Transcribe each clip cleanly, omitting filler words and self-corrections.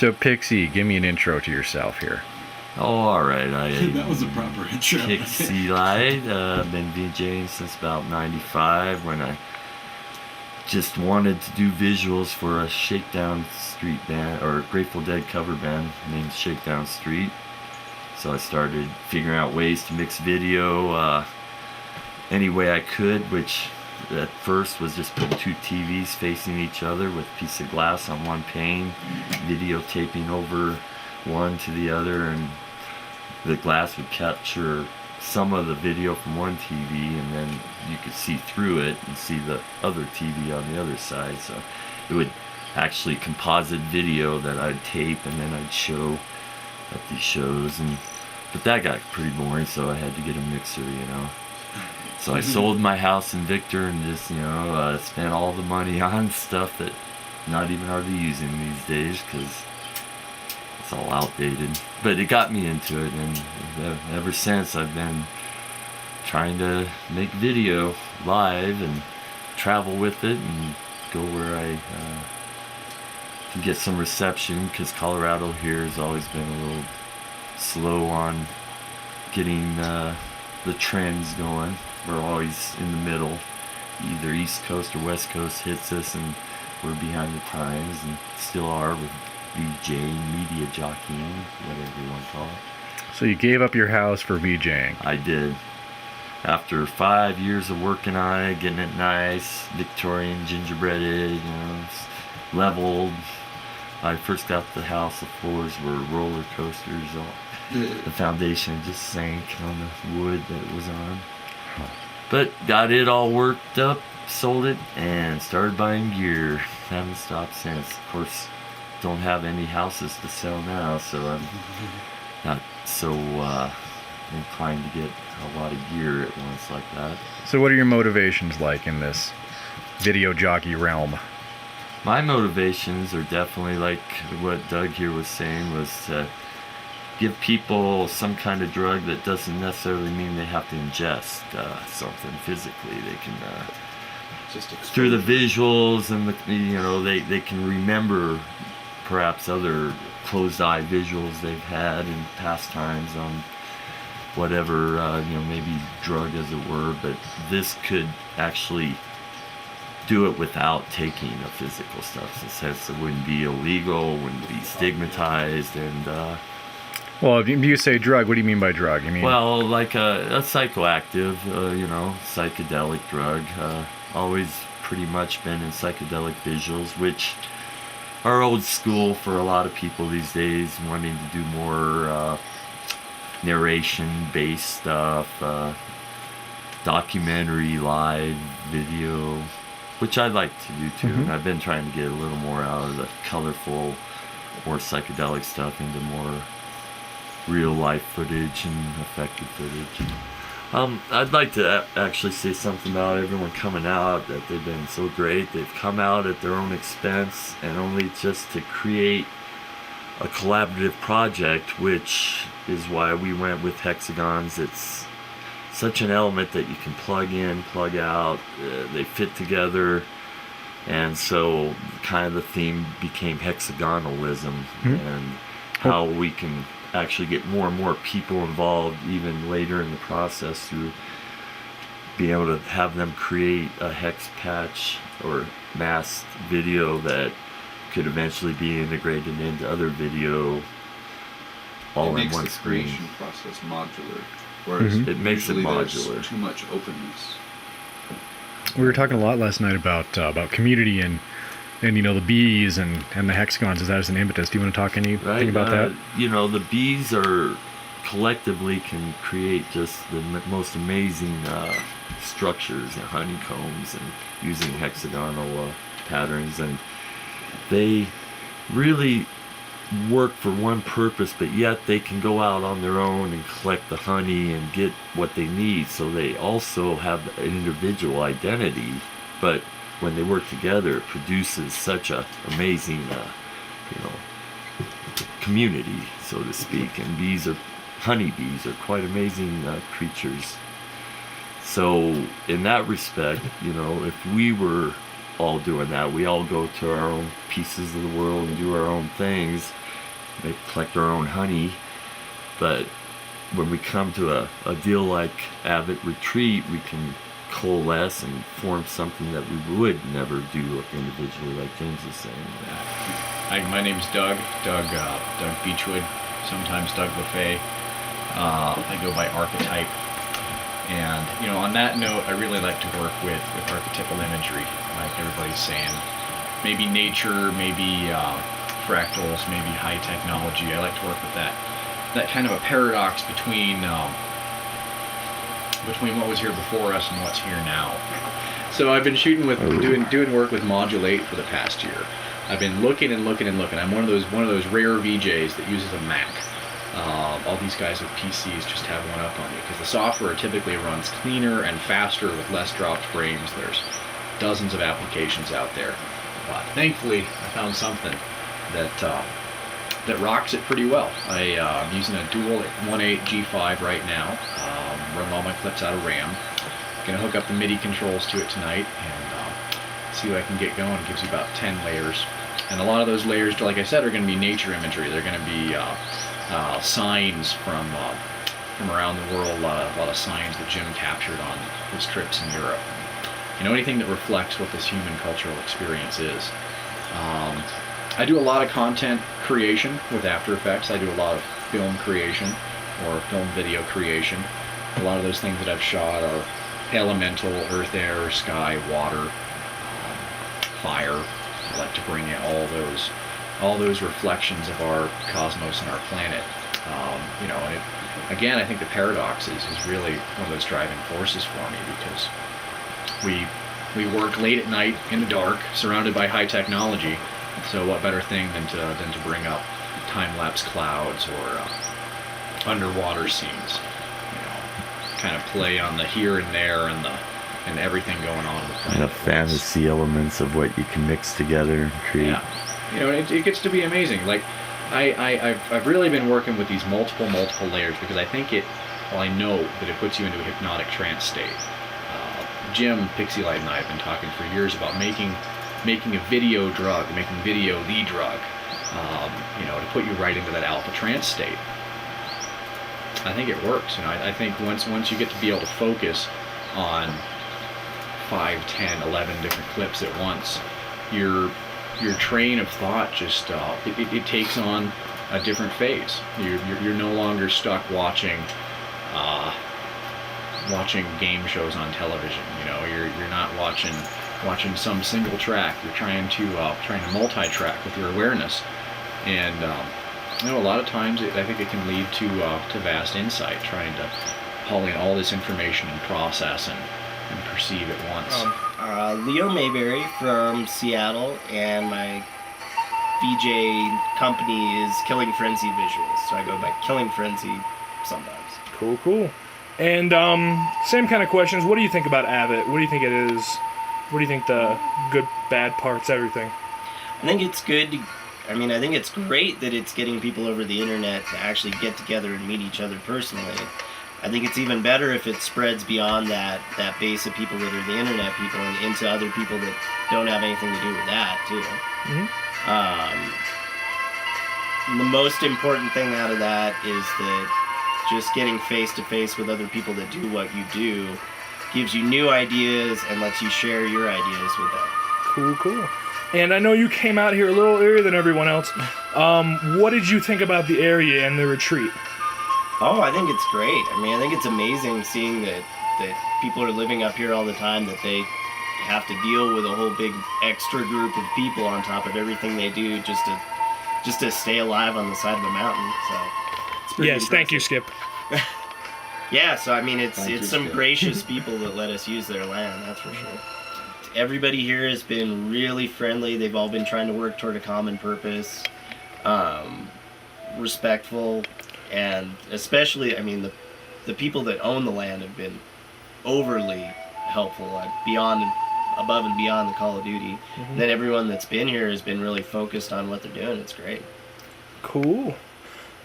So, Pixie, give me an intro to yourself here. Oh, all right. That was a proper intro. Pixie Light. Been DJing since about '95 when I just wanted to do visuals for a Shakedown Street band, or Grateful Dead cover band named Shakedown Street. So I started figuring out ways to mix video any way I could, which at first was just putting two TVs facing each other with a piece of glass on one pane, videotaping over one to the other, and the glass would capture some of the video from one TV, and then you could see through it and see the other TV on the other side. So it would actually composite video that I'd tape and then I'd show at these shows, but that got pretty boring, so I had to get a mixer, you know. So I sold my house in Victor and just, spent all the money on stuff that not even hardly using these days because it's all outdated. But it got me into it, and ever since I've been trying to make video live and travel with it and go where I can get some reception, because Colorado here has always been a little slow on getting the trends going. We're always in the middle. Either East Coast or West Coast hits us and we're behind the times, and still are with VJing, media jockeying, whatever you want to call it. So you gave up your house for VJing. I did. After 5 years of working on it, getting it nice, Victorian gingerbreaded, leveled. I first got the house, the floors were roller coasters. The foundation just sank on the wood that it was on. But got it all worked up, sold it, and started buying gear. Haven't stopped since. Of course, don't have any houses to sell now, so I'm not so inclined to get a lot of gear at once like that. So what are your motivations like in this video jockey realm? My motivations are definitely like what Doug here was saying, was to give people some kind of drug that doesn't necessarily mean they have to ingest something physically. They can Just through the visuals and they can remember perhaps other closed eye visuals they've had in past times on whatever maybe drug as it were, but this could actually do it without taking a physical substance. Since it wouldn't be illegal, wouldn't be stigmatized, and well, if you say drug, what do you mean by drug? You mean, well, like a psychoactive, psychedelic drug. Always pretty much been in psychedelic visuals, which are old school for a lot of people these days, wanting to do more narration-based stuff, documentary, live video, which I like to do too. Mm-hmm. And I've been trying to get a little more out of the colorful, more psychedelic stuff into more real life footage and effective footage. I'd like to actually say something about everyone coming out, that they've been so great. They've come out at their own expense and only just to create a collaborative project, which is why we went with hexagons. It's such an element that you can plug in, plug out, they fit together, and so kind of the theme became hexagonalism. Mm-hmm. And how we can actually get more and more people involved even later in the process through being able to have them create a hex patch or masked video that could eventually be integrated into other video all in one screen. It makes the creation process modular, whereas it makes it usually modular. there's too much openness. we were talking a lot last night about community and the bees and the hexagons. Is that as an impetus? Do you want to talk anything about that? The bees are collectively can create just the most amazing structures and honeycombs, and using hexagonal patterns, and they really work for one purpose, but yet they can go out on their own and collect the honey and get what they need. So they also have an individual identity, but when they work together, it produces such a amazing, community, so to speak. And honeybees are quite amazing creatures. So in that respect, if we were all doing that. We all go to our own pieces of the world and do our own things. They collect our own honey. But when we come to a deal like AVIT Retreat, we can coalesce and form something that we would never do individually, like James is saying. Hi, my name's Doug. Doug Beechwood, sometimes Doug LaFay. I go by Archetype. And, you know, on that note, I really like to work with archetypal imagery, like everybody's saying. Maybe nature, maybe fractals, maybe high technology. I like to work with that kind of a paradox between what was here before us and what's here now. So I've been shooting with doing work with Modulate for the past year. I've been looking and looking and looking. I'm one of those rare VJs that uses a Mac. All these guys with PCs just have one up on me because the software typically runs cleaner and faster with less dropped frames. There's dozens of applications out there, but thankfully I found something that rocks it pretty well. I'm using a dual 1.8 G5 right now. Running all my clips out of RAM. Gonna hook up the MIDI controls to it tonight and see what I can get going. It gives you about 10 layers, and a lot of those layers, like I said, are going to be nature imagery. They're going to be signs from around the world. A lot of signs that Jim captured on his trips in Europe. You know, anything that reflects what this human cultural experience is. I do a lot of content creation with After Effects. I do a lot of film creation or film video creation. A lot of those things that I've shot are elemental, earth, air, sky, water, fire. I like to bring in all those reflections of our cosmos and our planet. You know, and again, I think the paradox is really one of those driving forces for me, because we work late at night in the dark, surrounded by high technology. So what better thing than to bring up time-lapse clouds or underwater scenes? You know, kind of play on the here and there and everything going on in the planet. The fantasy elements of what you can mix together and create. Yeah, you know, it gets to be amazing. Like I've really been working with these multiple layers because I think I know that it puts you into a hypnotic trance state. Jim, Pixie Light, and I have been talking for years about making a video drug, making video the drug, you know, to put you right into that alpha trance state. I think it works. You know, I think once you get to be able to focus on 5, 10, 11 different clips at once, your train of thought just it takes on a different phase. You're no longer stuck watching game shows on television. You know, you're not watching some single track. You're trying to multi-track with your awareness, and you know, a lot of times I think it can lead to vast insight, trying to haul in all this information and process and perceive at once. Leo Mayberry from Seattle, and my VJ company is Killing Frenzy Visuals, so I go by Killing Frenzy sometimes. Cool. And same kind of questions. What do you think about AVIT? What do you think it is? What do you think the good, bad parts, everything? I think it's good. I think it's great that it's getting people over the internet to actually get together and meet each other personally. I think it's even better if it spreads beyond that base of people that are the internet people and into other people that don't have anything to do with that, too. Mm-hmm. The most important thing out of that is that just getting face-to-face with other people that do what you do gives you new ideas and lets you share your ideas with them. Cool. And I know you came out here a little earlier than everyone else. What did you think about the area and the retreat? Oh, I think it's great. I think it's amazing seeing that people are living up here all the time, that they have to deal with a whole big extra group of people on top of everything they do just to stay alive on the side of a mountain. So it's pretty impressive. Thank you, Skip. Yeah, so it's some gracious people that let us use their land, that's for sure. Everybody here has been really friendly. They've all been trying to work toward a common purpose, respectful, and especially, the people that own the land have been overly helpful, above and beyond the Call of Duty. Mm-hmm. Then everyone that's been here has been really focused on what they're doing. It's great. Cool.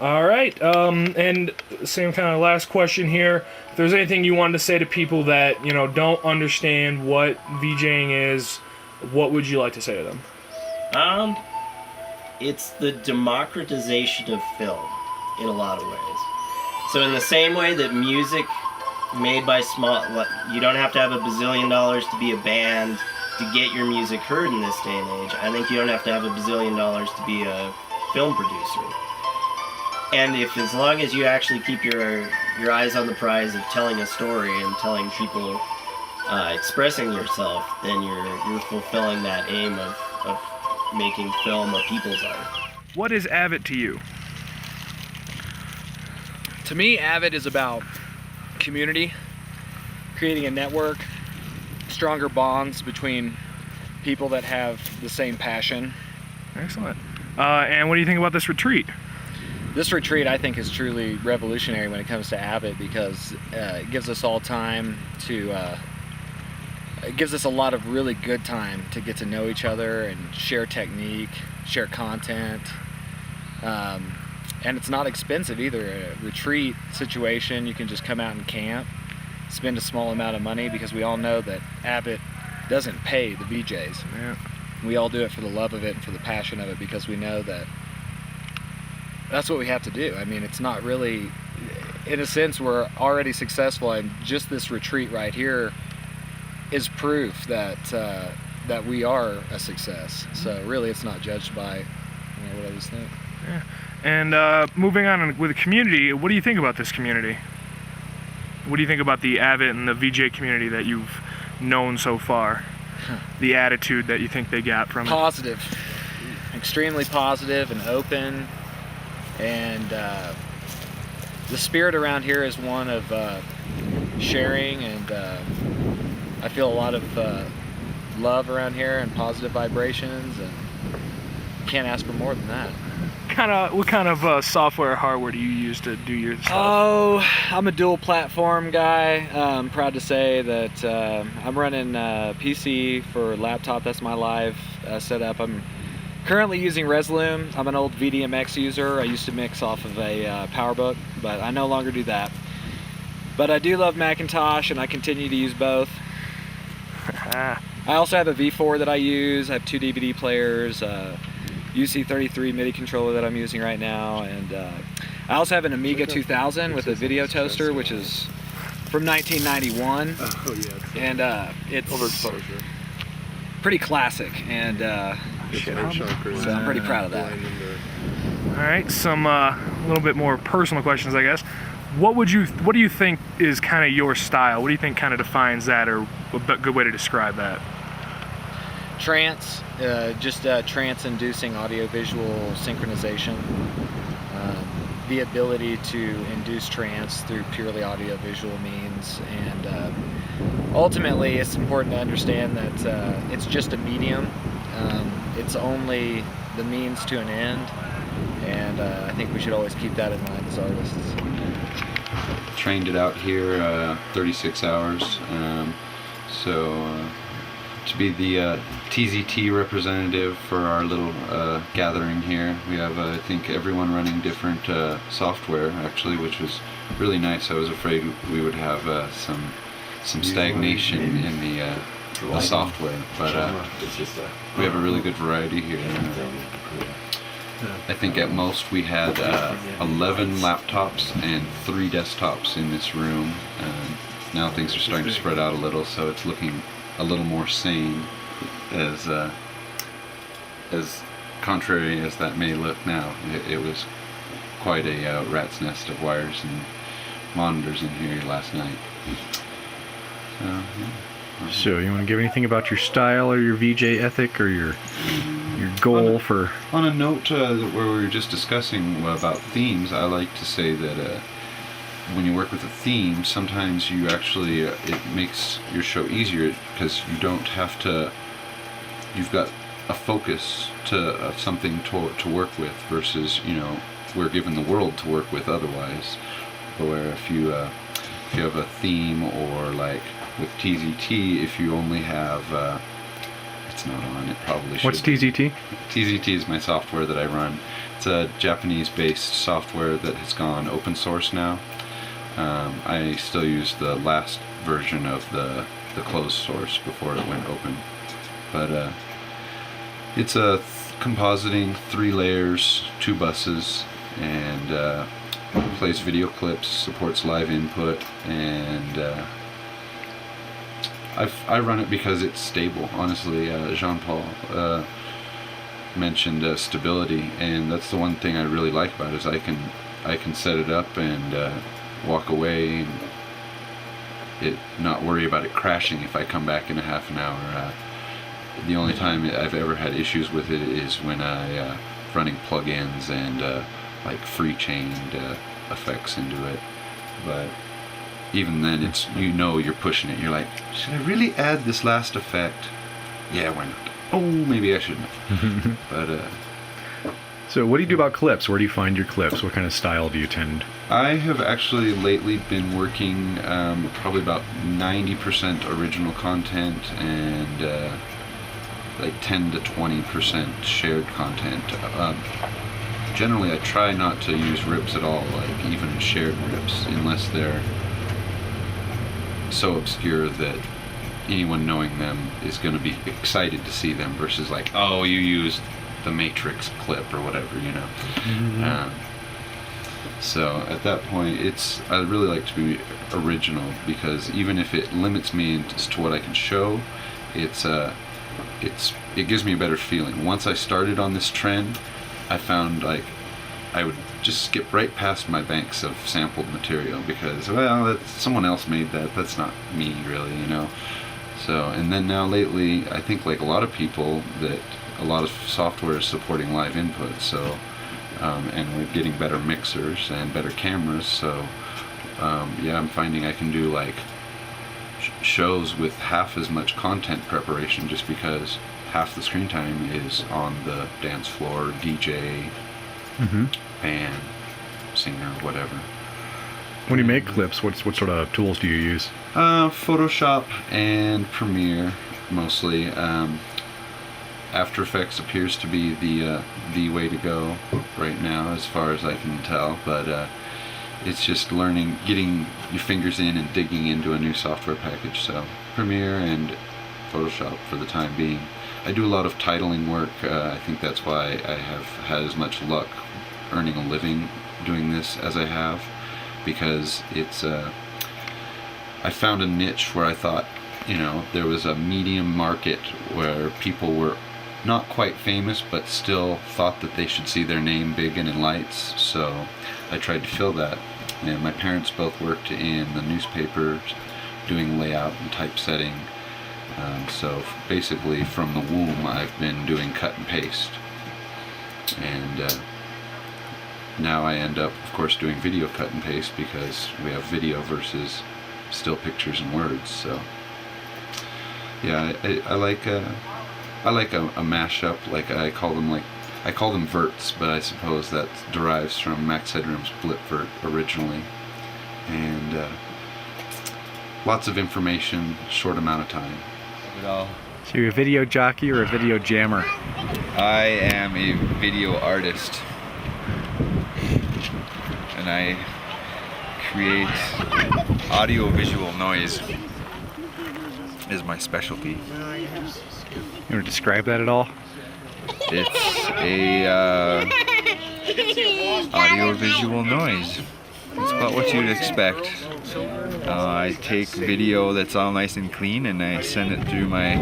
All right, and same kind of last question here. If there's anything you wanted to say to people that, don't understand what VJing is what would you like to say to them? It's the democratization of film in a lot of ways. So in the same way that music made by you don't have to have a bazillion dollars to be a band to get your music heard in this day and age. I think you don't have to have a bazillion dollars to be a film producer. And as long as you actually keep your eyes on the prize of telling a story and telling people, expressing yourself, then you're fulfilling that aim of making film a people's art. What is AVIT to you? To me, AVIT is about community, creating a network, stronger bonds between people that have the same passion. Excellent. And what do you think about this retreat? This retreat, I think, is truly revolutionary when it comes to AVIT because it gives us all time to, it gives us a lot of really good time to get to know each other and share technique, share content. And it's not expensive either. A retreat situation, you can just come out and camp, spend a small amount of money because we all know that AVIT doesn't pay the VJs. Yeah. We all do it for the love of it and for the passion of it because we know that that's what we have to do. I mean, it's not really, in a sense, we're already successful, and just this retreat right here is proof that that we are a success. So really, it's not judged by what others think. Yeah. And moving on with the community, what do you think about this community? What do you think about the AVIT and the VJ community that you've known so far? The attitude that you think they got from it? Positive, extremely positive and open, and the spirit around here is one of sharing, and I feel a lot of love around here and positive vibrations, and can't ask for more than that. What kind of software or hardware do you use to do your stuff? Oh, I'm a dual platform guy. I'm proud to say that I'm running PC for laptop. That's my live setup. I'm currently using Resolume. I'm an old VDMX user. I used to mix off of a PowerBook, but I no longer do that. But I do love Macintosh, and I continue to use both. I also have a V4 that I use. I have 2 DVD players. UC33 MIDI controller that I'm using right now, and I also have an Amiga 2000 with a video toaster, which is from 1991. Oh yeah. And it's overexposure. Pretty classic, and so I'm pretty proud of that. All right, some a little bit more personal questions, I guess. What do you think is kind of your style? What do you think kind of defines that, or a good way to describe that? Trance, just trance-inducing audio-visual synchronization. The ability to induce trance through purely audio-visual means, and ultimately it's important to understand that it's just a medium. It's only the means to an end, and I think we should always keep that in mind as artists. Trained it out here 36 hours, to be the TZT representative for our little gathering here. We have, I think, everyone running different software, actually, which was really nice. I was afraid we would have some stagnation in the software, but we have a really good variety here. I think at most we had 11 laptops and 3 desktops in this room. Now things are starting to spread out a little, so it's looking a little more sane, as contrary as that may look now. It was quite a rat's nest of wires and monitors in here last night. So, yeah. So, you want to give anything about your style or your VJ ethic or your goal for... On a note where we were just discussing about themes, I like to say that when you work with a theme, sometimes you actually, it makes your show easier because you don't have to, you've got a focus of something to work with versus, we're given the world to work with otherwise. Where if you have a theme, or like with TZT, if you only have, it's not on, it probably should. What's TZT? TZT is my software that I run. It's a Japanese-based software that has gone open source now. I still use the last version of the closed source before it went open. But it's a compositing 3 layers, 2 buses, and plays video clips, supports live input, and I run it because it's stable. Honestly, Jean-Paul mentioned stability, and that's the one thing I really like about it, is I can set it up and walk away and not worry about it crashing if I come back in a half an hour. The only time I've ever had issues with it is when I running plugins and like free chained effects into it. But even then, it's, you know, you're pushing it. You're like, should I really add this last effect? Yeah, why not? Oh, maybe I shouldn't have. But So what do you do about clips? Where do you find your clips? What kind of style do you tend? I have actually lately been working probably about 90% original content and like 10 to 20% shared content. Generally, I try not to use rips at all, like even shared rips, unless they're so obscure that anyone knowing them is going to be excited to see them, versus like, oh, you used the Matrix clip or whatever, you know. Mm-hmm. So at that point, I really like to be original, because even if it limits me as to what I can show, it gives me a better feeling. Once I started on this trend, I found like I would just skip right past my banks of sampled material, because, well, someone else made that. That's not me, really, you know. So, and then now lately, I think like a lot of people, that a lot of software is supporting live input. So, and we're getting better mixers and better cameras. So, yeah, I'm finding I can do like shows with half as much content preparation, just because half the screen time is on the dance floor, DJ, band, singer, whatever. When you make clips, what sort of tools do you use? Photoshop and Premiere mostly. After Effects appears to be the way to go right now, as far as I can tell. But it's just learning, getting your fingers in and digging into a new software package. So Premiere and Photoshop for the time being. I do a lot of titling work. I think that's why I have had as much luck earning a living doing this as I have, because it's I found a niche where I thought, you know, there was a medium market where people were not quite famous but still thought that they should see their name big and in lights. So I tried to fill that. And my parents both worked in the newspapers doing layout and typesetting. So basically from the womb I've been doing cut and paste. And now I end up, of course, doing video cut and paste, because we have video versus still pictures and words. So yeah, I like a mashup. Like I call them verts, but I suppose that derives from Max Headroom's Blip Vert originally. And lots of information, short amount of time. So you're a video jockey or a video jammer? I am a video artist, and I create audio-visual noise is my specialty. You want to describe that at all? It's a audio-visual noise. It's about what you'd expect. I take video that's all nice and clean, and I send it through my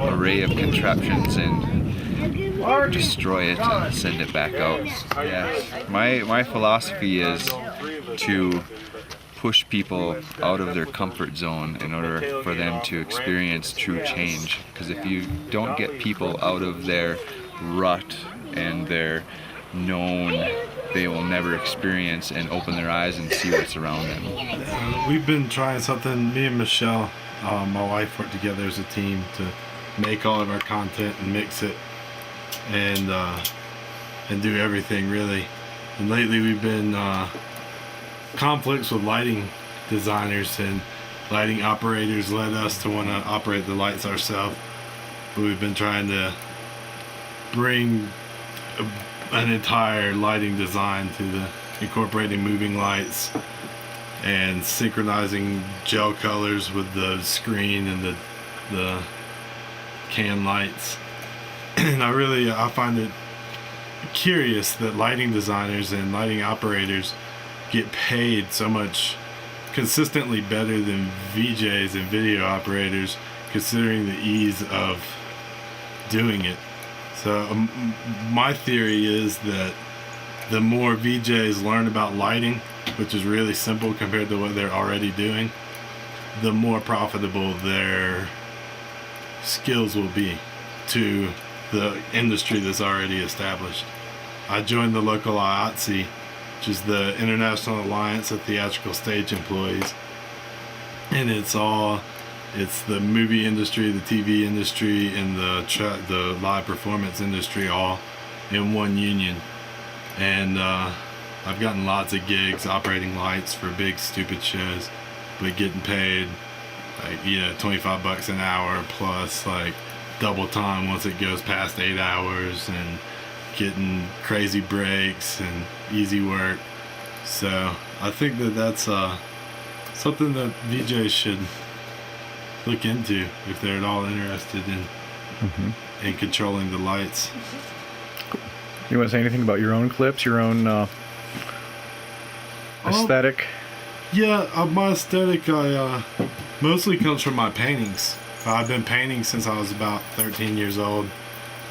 array of contraptions and destroy it and send it back out. Yeah. My philosophy is to push people out of their comfort zone in order for them to experience true change. Because if you don't get people out of their rut and their known, they will never experience and open their eyes and see what's around them. We've been trying something, me and Michelle, my wife, worked together as a team to make all of our content and mix it and do everything really. And lately we've been conflicts with lighting designers and lighting operators led us to want to operate the lights ourselves. But we've been trying to bring an entire lighting design to the incorporating moving lights and synchronizing gel colors with the screen and the can lights. And I find it curious that lighting designers and lighting operators get paid so much consistently better than VJs and video operators, considering the ease of doing it. So my theory is that the more VJs learn about lighting, which is really simple compared to what they're already doing, the more profitable their skills will be to the industry that's already established. I joined the local IATSE, which is the International Alliance of Theatrical Stage Employees, and it's the movie industry, the TV industry, and the live performance industry all in one union. And I've gotten lots of gigs operating lights for big stupid shows, but getting paid like $25 an hour plus like double time once it goes past 8 hours, and getting crazy breaks and easy work. So I think that that's something that VJs should look into if they're at all interested in controlling the lights. You want to say anything about your own clips, your own aesthetic? My aesthetic mostly comes from my paintings. I've been painting since I was about 13 years old,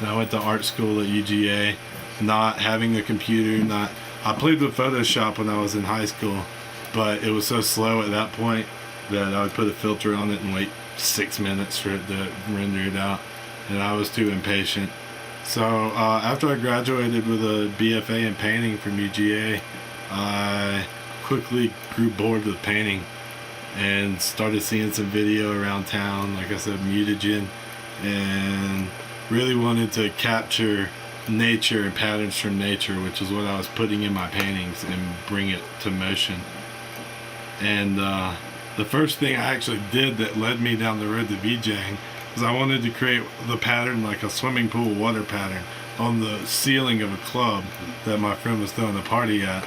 and I went to art school at UGA. Not having a computer, I played with Photoshop when I was in high school, but it was so slow at that point that I would put a filter on it and wait 6 minutes for it to render it out, and I was too impatient. So after I graduated with a BFA in painting from UGA, I quickly grew bored with painting and started seeing some video around town, like I said, mutagen, and really wanted to capture nature and patterns from nature, which is what I was putting in my paintings, and bring it to motion. And the first thing I actually did that led me down the road to VJing was I wanted to create the pattern like a swimming pool water pattern on the ceiling of a club that my friend was throwing a party at.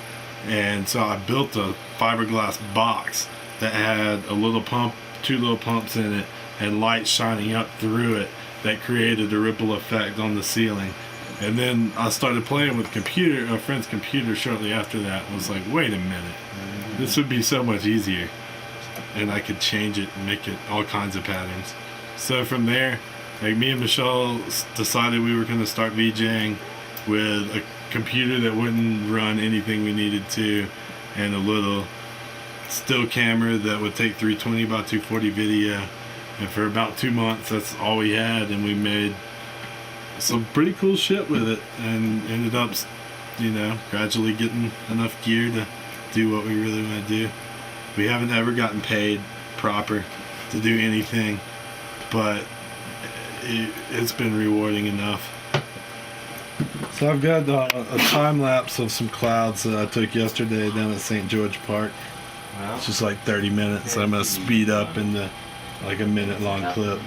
And so I built a fiberglass box that had a little pump, 2 little pumps in it, and light shining up through it that created a ripple effect on the ceiling. And then I started playing with a friend's computer shortly after that. I was like, wait a minute, this would be so much easier. And I could change it and make it all kinds of patterns. So from there, like, me and Michelle decided we were going to start VJing with a computer that wouldn't run anything we needed to, and a little still camera that would take 320 by 240 video. And for about 2 months, that's all we had, and we made some pretty cool shit with it, and ended up, gradually getting enough gear to do what we really want to do. We haven't ever gotten paid proper to do anything, but it's been rewarding enough. So I've got a time lapse of some clouds that I took yesterday down at St. George Park. It's just like 30 minutes. I'm going to speed up into like a minute long clip.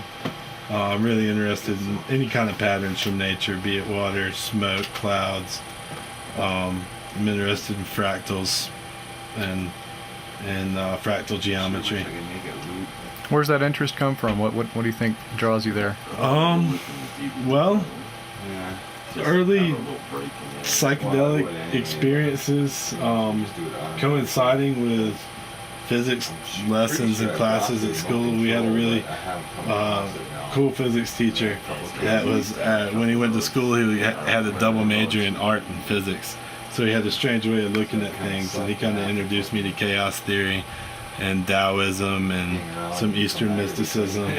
I'm really interested in any kind of patterns from nature, be it water, smoke, clouds. I'm interested in fractals and fractal geometry. Where's that interest come from? What do you think draws you there? Well, early psychedelic experiences coinciding with physics lessons and classes at school. We had a really cool physics teacher that was, when he went to school, he had a double major in art and physics. So he had a strange way of looking at things, and he kind of introduced me to chaos theory and Taoism and some Eastern mysticism.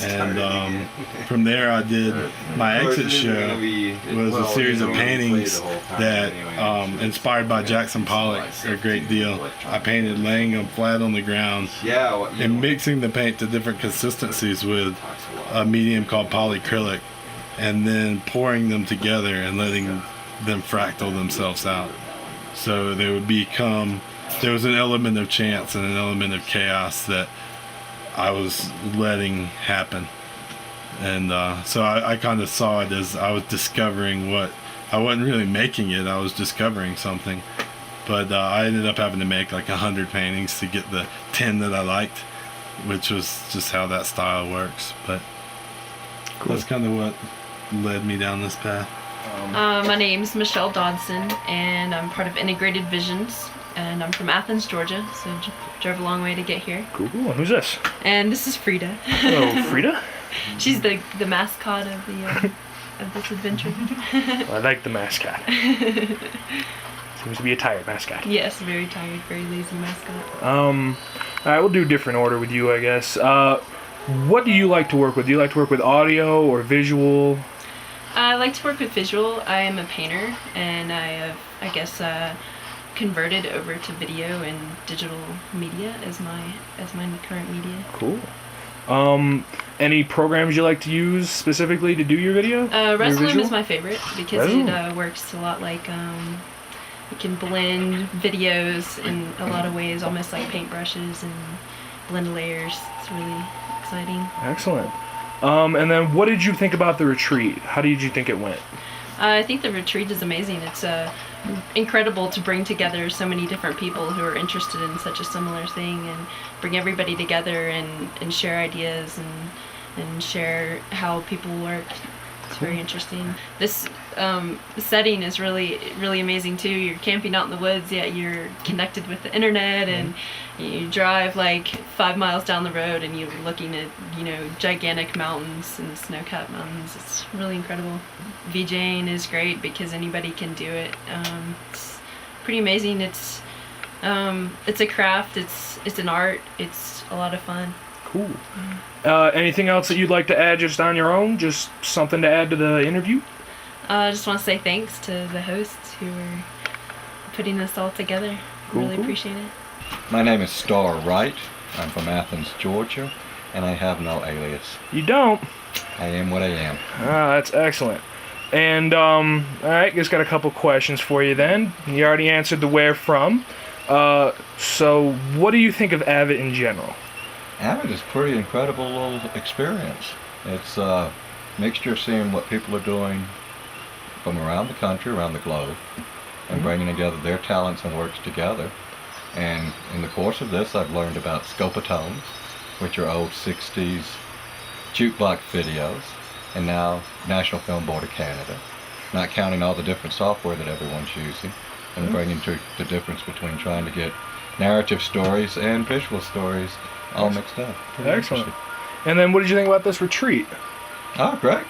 And from there I did my exit show was a series of paintings that inspired by Jackson Pollock a great deal. I painted laying them flat on the ground and mixing the paint to different consistencies with a medium called polyacrylic, and then pouring them together and letting them fractal themselves out. So they would become, there was an element of chance and an element of chaos that I was letting happen. And so I kind of saw it as I was discovering what, I wasn't really making it, I was discovering something. But I ended up having to make like 100 paintings to get the 10 that I liked, which was just how that style works. But That's kind of what led me down this path. My name's Michelle Dodson, and I'm part of Integrated Visions, and I'm from Athens, Georgia, so drove a long way to get here. Cool. And who's this? And this is Frida. Hello, Frida. She's the mascot of the of this adventure. I like the mascot. Seems to be a tired mascot. Yes, very tired, very lazy mascot. All right, we'll do a different order with you, I guess. What do you like to work with? Do you like to work with audio or visual? I like to work with visual. I am a painter, and I have, I guess, converted over to video and digital media as my current media. Cool. Any programs you like to use specifically to do your video? Resolume is my favorite because Resolume. it works a lot like you can blend videos in a lot of ways, almost like paintbrushes, and blend layers. It's really exciting. Excellent. And then what did you think about the retreat? How did you think it went? I think the retreat is amazing. It's incredible to bring together so many different people who are interested in such a similar thing, and bring everybody together and share ideas and share how people work. It's very interesting. This setting is really amazing too. You're camping out in the woods, yet you're connected with the internet, and you drive like 5 miles down the road and you're looking at, gigantic mountains and snow-capped mountains. It's really incredible. VJing is great because anybody can do it. It's pretty amazing. It's a craft. It's an art. It's a lot of fun. Cool. Anything else that you'd like to add just on your own? Just something to add to the interview? I just want to say thanks to the hosts who are putting this all together. Really appreciate it. My name is Star Wright. I'm from Athens, Georgia, and I have no alias. You don't? I am what I am. That's excellent. And, alright, just got a couple questions for you then. You already answered the where from. So, what do you think of AVIT in general? AVIT is a pretty incredible little experience. It's a mixture of seeing what people are doing from around the country, around the globe, and bringing together their talents and works together. And in the course of this, I've learned about scopatones, which are old 60s jukebox videos, and now National Film Board of Canada, not counting all the different software that everyone's using, and bringing to the difference between trying to get narrative stories and visual stories all mixed up. Excellent. And then what did you think about this retreat? Oh, great.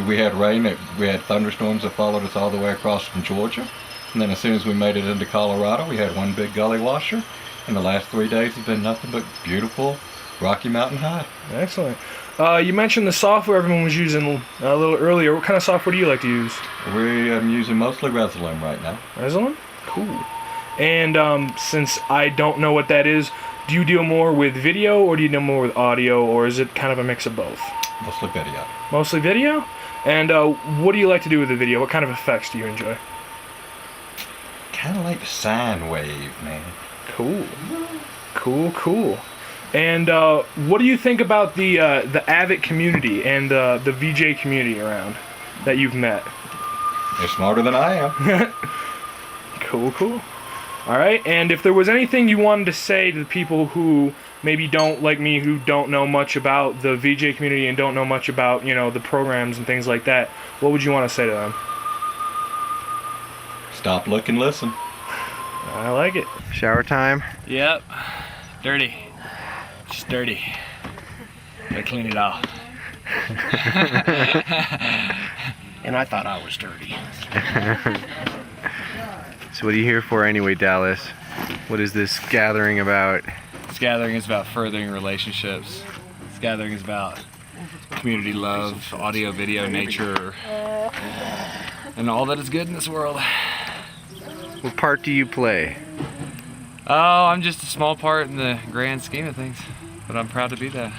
We had rain, we had thunderstorms that followed us all the way across from Georgia. And then as soon as we made it into Colorado, we had one big gully washer. And the last 3 days have been nothing but beautiful Rocky Mountain High. Excellent. You mentioned the software everyone was using a little earlier. What kind of software do you like to use? We am using mostly Resolume right now. Resolume? Cool. And since I don't know what that is, do you deal more with video or do you deal more with audio, or is it kind of a mix of both? Mostly video. Mostly video? And what do you like to do with the video? What kind of effects do you enjoy? Kind of like the sine wave, man. Cool. Cool. And what do you think about the AVIT community and the VJ community around that you've met? They're smarter than I am. Cool. All right, and if there was anything you wanted to say to the people who maybe don't, like me, who don't know much about the VJ community and don't know much about, the programs and things like that, what would you want to say to them? Stop, look, and listen. I like it. Shower time? Yep. Dirty. Just dirty. Gotta clean it off. And I thought I was dirty. So what are you here for anyway, Dallas? What is this gathering about? This gathering is about furthering relationships. This gathering is about community love, audio, video, nature, and all that is good in this world. What part do you play? Oh, I'm just a small part in the grand scheme of things, but I'm proud to be that.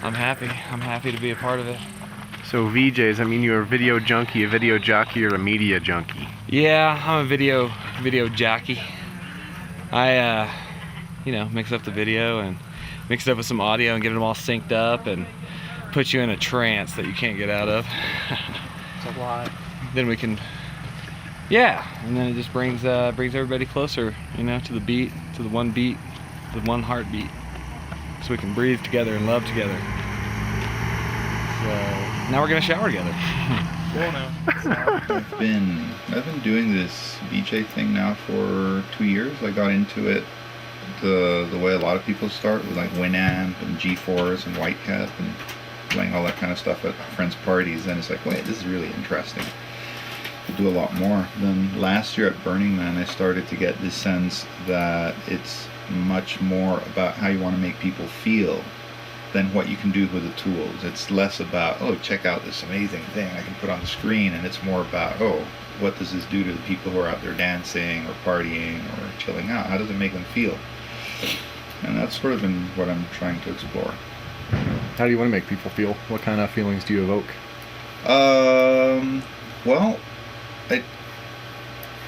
I'm happy. I'm happy to be a part of it. So VJs, I mean, you're a video junkie, a video jockey, or a media junkie? Yeah, I'm a video jockey. I, mix up the video and mix it up with some audio and get them all synced up and put you in a trance that you can't get out of. It's a lot. Then we can, and then it just brings everybody closer, to the beat, to the one heartbeat, so we can breathe together and love together. So. now we're gonna shower together. Cool now. I've been doing this VJ thing now for 2 years. I got into it the way a lot of people start, with like Winamp and G4s and Whitecap and playing all that kind of stuff at friends' parties. And it's like, wait, this is really interesting. To do a lot more. Then last year at Burning Man, I started to get this sense that it's much more about how you want to make people feel than what you can do with the tools. It's less about, oh, check out this amazing thing I can put on the screen, and it's more about, oh, what does this do to the people who are out there dancing or partying or chilling out? How does it make them feel? And that's sort of been what I'm trying to explore. How do you want to make people feel? What kind of feelings do you evoke? Well,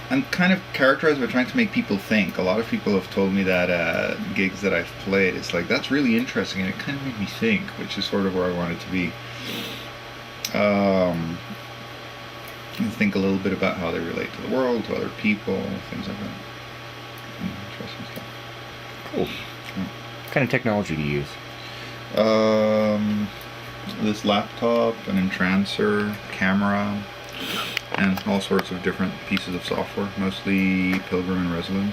I'm kind of characterized by trying to make people think. A lot of people have told me that gigs that I've played, it's like, that's really interesting, and it kind of made me think, which is sort of where I want it to be. Think a little bit about how they relate to the world, to other people, things like that. Interesting stuff. Cool. Yeah. What kind of technology do you use? This laptop, an Entrancer, camera, and all sorts of different pieces of software, mostly Pilgrim and Resolume.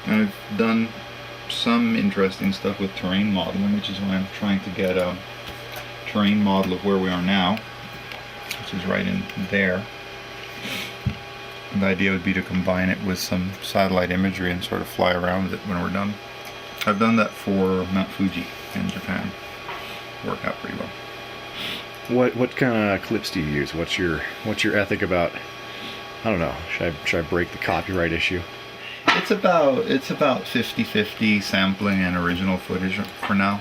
And I've done some interesting stuff with terrain modeling, which is why I'm trying to get a terrain model of where we are now, which is right in there. And the idea would be to combine it with some satellite imagery and sort of fly around it when we're done. I've done that for Mount Fuji in Japan. Worked out pretty well. What kind of clips do you use? What's your ethic about? I don't know. Should I break the copyright issue? It's about 50-50 sampling and original footage for now.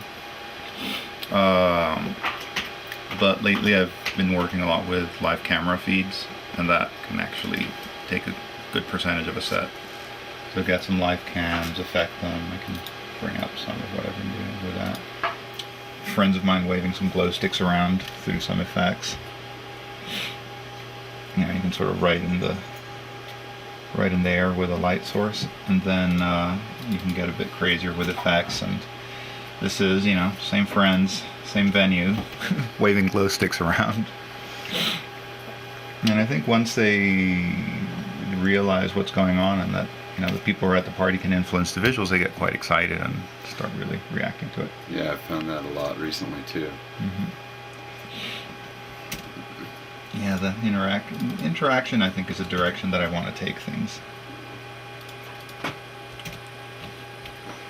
But lately I've been working a lot with live camera feeds, and that can actually take a good percentage of a set. So get some live cams, affect them. I can bring up some of what I've been doing with that. Friends of mine waving some glow sticks around through some effects. You know, you can sort of right in the air with a light source, and then you can get a bit crazier with effects. And this is, you know, same friends, same venue, waving glow sticks around. And I think once they realize what's going on and that, you know, the people who are at the party can influence the visuals, they get quite excited and start really reacting to it. Yeah, I've found that a lot recently too. Yeah, the interaction I think is a direction that I want to take things.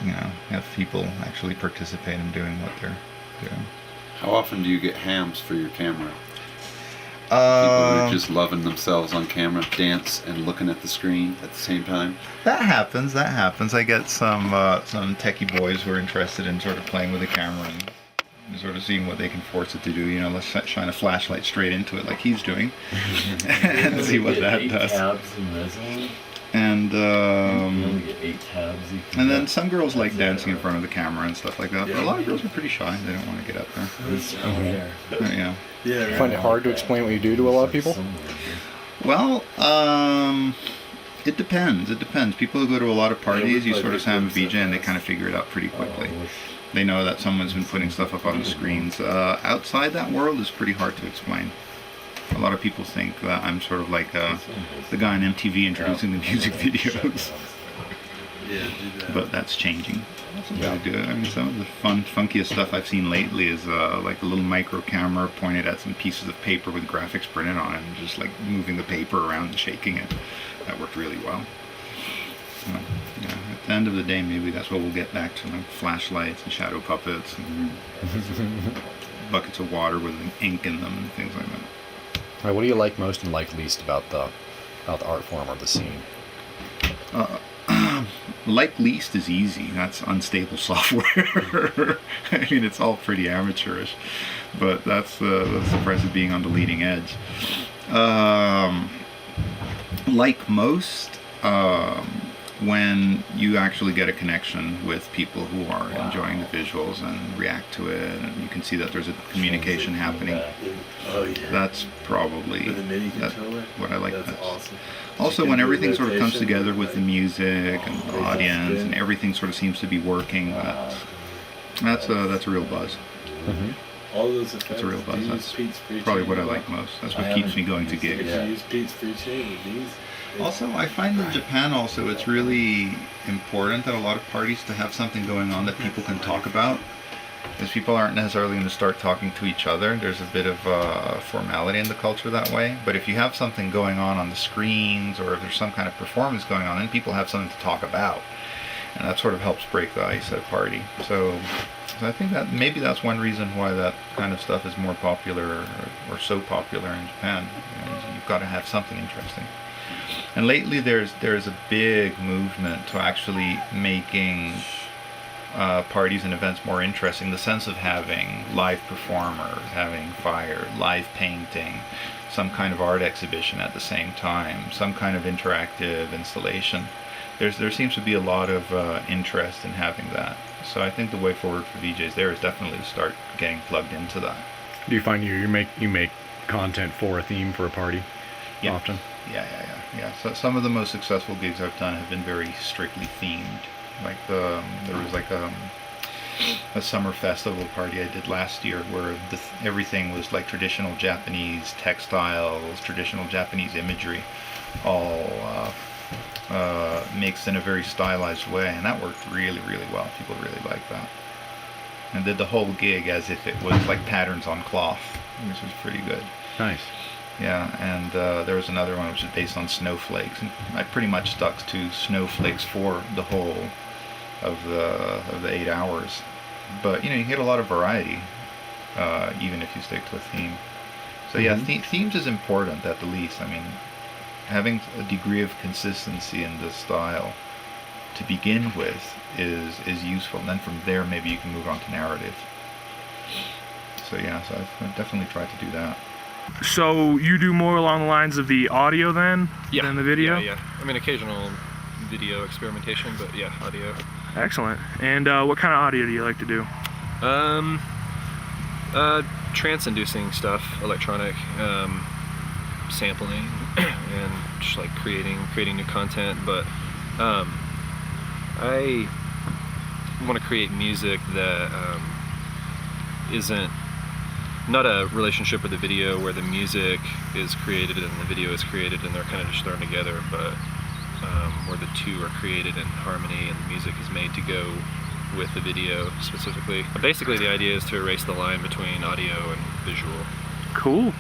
You know, have people actually participate in doing what they're doing. How often do you get hams for your camera? People who are just loving themselves on camera, dance and looking at the screen at the same time. That happens. I get some techie boys who are interested in sort of playing with the camera and sort of seeing what they can force it to do. You know, let's shine a flashlight straight into it like he's doing, and see what that does. And and then some girls like dancing in front of the camera and stuff like that. But a lot of girls are pretty shy. They don't want to get up there. Yeah. You find it hard to explain what you do to a lot of people? Well, it depends. People who go to a lot of parties, you sort of have a VJ and they kind of figure it out pretty quickly. They know that someone's been putting stuff up on the screens. Outside that world is pretty hard to explain. A lot of people think that I'm sort of like the guy on MTV introducing the music videos. But that's changing. Yeah. I mean, some of the funkiest stuff I've seen lately is like a little micro camera pointed at some pieces of paper with graphics printed on it, and just like moving the paper around and shaking it. That worked really well. Yeah, at the end of the day, maybe that's what we'll get back to, like flashlights and shadow puppets and buckets of water with ink in them and things like that. All right, what do you like most and like least about the art form or the scene? Like least is easy. That's unstable software. I mean, it's all pretty amateurish, but that's the price of being on the leading edge. Like most, when you actually get a connection with people who are enjoying the visuals and react to it, and you can see that there's a communication happening. That's probably what I like best. Awesome. Also, when everything sort of comes together with the music and the audience, and everything sort of seems to be working, that's a real buzz. All those effects. It's a real buzz. Do you That's use Pete's Free probably what I Chamber? like most. That's what I keeps me haven't going to used it. gigs. If you use Pete's Free Chamber, Also, I find in Japan also it's really important at a lot of parties to have something going on that people can talk about. Because people aren't necessarily going to start talking to each other. There's a bit of formality in the culture that way. But if you have something going on the screens, or if there's some kind of performance going on, then people have something to talk about. And that sort of helps break the ice at a party. So I think that maybe that's one reason why that kind of stuff is more popular, or so popular in Japan. You know, you've got to have something interesting. And lately there's a big movement to actually making parties and events more interesting. The sense of having live performers, having fire, live painting, some kind of art exhibition at the same time, some kind of interactive installation. There seems to be a lot of interest in having that. So I think the way forward for VJs there is definitely to start getting plugged into that. Do you find you make content for a theme for a party often? Yeah. So some of the most successful gigs I've done have been very strictly themed. Like there was like a summer festival party I did last year where everything was like traditional Japanese textiles, traditional Japanese imagery, all mixed in a very stylized way, and that worked really, really well. People really liked that. And did the whole gig as if it was like patterns on cloth, which was pretty good. Nice. Yeah, and there was another one which was based on snowflakes, and I pretty much stuck to snowflakes for the whole of the 8 hours. But you get a lot of variety, even if you stick to a theme. So yeah, themes is important at the least. I mean, having a degree of consistency in the style to begin with is useful, and then from there maybe you can move on to narrative. So yeah, so I've definitely tried to do that. So you do more along the lines of the audio then than the video? Yeah. I mean, occasional video experimentation, but yeah, audio. Excellent. And what kind of audio do you like to do? Trance-inducing stuff, electronic, sampling, and just like creating new content. But I want to create music that isn't not a relationship with the video where the music is created and the video is created and they're kind of just thrown together, but where the two are created in harmony and the music is made to go with the video specifically. Basically the idea is to erase the line between audio and visual. Cool.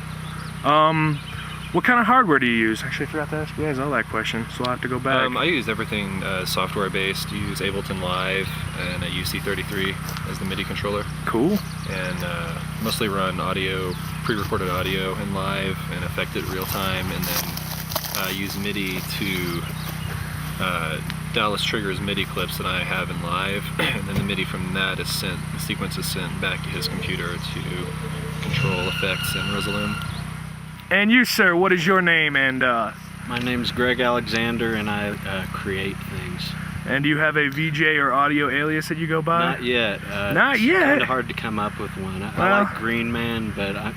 What kind of hardware do you use? Actually, I forgot to ask you guys all that question, so I'll have to go back. I use everything software based. I use Ableton Live and a UC33 as the MIDI controller. Cool. And mostly run audio, pre-recorded audio in Live and affect it real time, and then use MIDI to Dallas Trigger's MIDI clips that I have in Live, and then the MIDI from that is sent, the sequence is sent back to his computer to control effects in Resolume. And you, sir, what is your name? And my name's Greg Alexander, and I create things. And do you have a VJ or audio alias that you go by? Not yet. Not yet? It's kind of hard to come up with one. I like Green Man, but I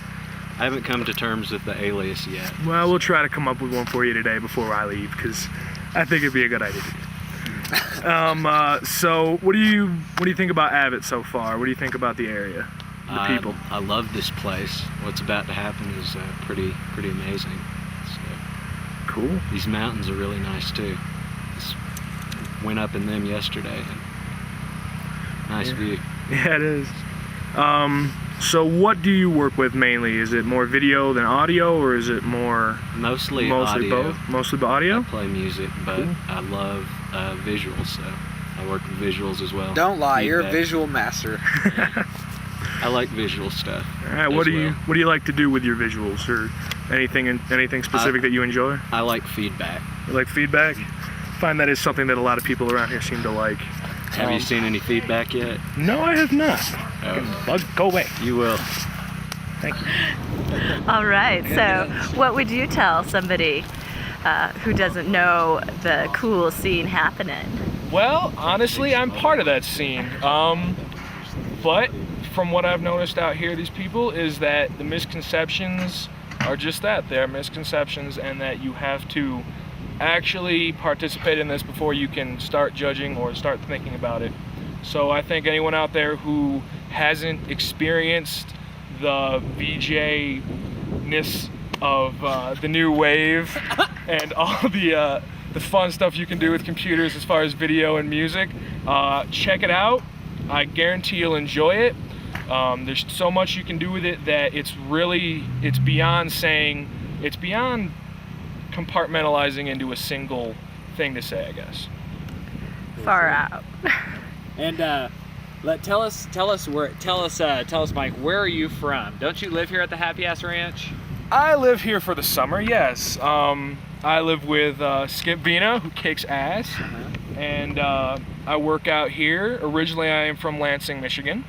haven't come to terms with the alias yet. Well, we'll try to come up with one for you today before I leave, because I think it'd be a good idea. So what do you think about AVIT so far? What do you think about the area, the people? I love this place. What's about to happen is pretty amazing. So, cool. These mountains are really nice too. Just went up in them yesterday. Nice view. Yeah, it is. So what do you work with mainly? Is it more video than audio, or is it mostly audio? Both? Mostly audio? I play music, but cool. I love visuals, so I work with visuals as well. Don't lie, you're a visual master. I like visual stuff. All right, what do you like to do with your visuals, or anything specific that you enjoy? I like feedback. You like feedback? I find that is something that a lot of people around here seem to like. Have you seen any feedback yet? No, I have not. Go away. You will. Thank you. All right, so what would you tell somebody who doesn't know the cool scene happening? Well, honestly, I'm part of that scene. But from what I've noticed out here, these people, is that the misconceptions are just that. They're misconceptions, and that you have to actually participate in this before you can start judging or start thinking about it. So I think anyone out there who hasn't experienced the VJ-ness of the new wave and all the fun stuff you can do with computers as far as video and music. Check it out. I guarantee you'll enjoy it. There's so much you can do with it that it's beyond compartmentalizing into a single thing to say, I guess. Far out. And tell us, Mike, where are you from? Don't you live here at the Happy Ass Ranch? I live here for the summer, yes. I live with Skip Vina, who kicks ass, and I work out here. Originally, I am from Lansing, Michigan.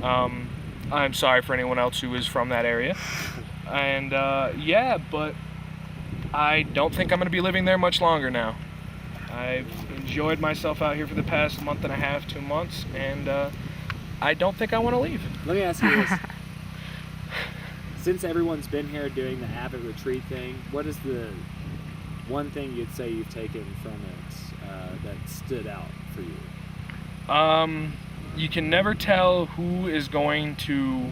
I'm sorry for anyone else who is from that area. And yeah, but I don't think I'm going to be living there much longer now. I've enjoyed myself out here for the past month and a half, 2 months, and I don't think I want to leave. Let me ask you this. Since everyone's been here doing the AVIT retreat thing, what is the one thing you'd say you've taken from it that stood out for you? You can never tell who is going to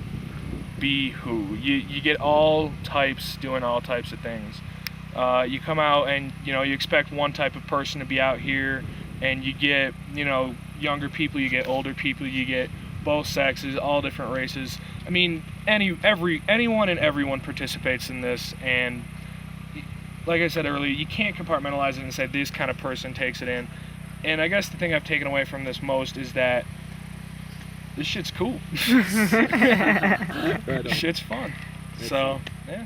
be who. You get all types doing all types of things. You come out and you expect one type of person to be out here, and you get younger people, you get older people, you get both sexes, all different races. I mean, anyone and everyone participates in this, and like I said earlier, you can't compartmentalize it and say this kind of person takes it in. And I guess the thing I've taken away from this most is that this shit's cool. Shit's fun. So, yeah.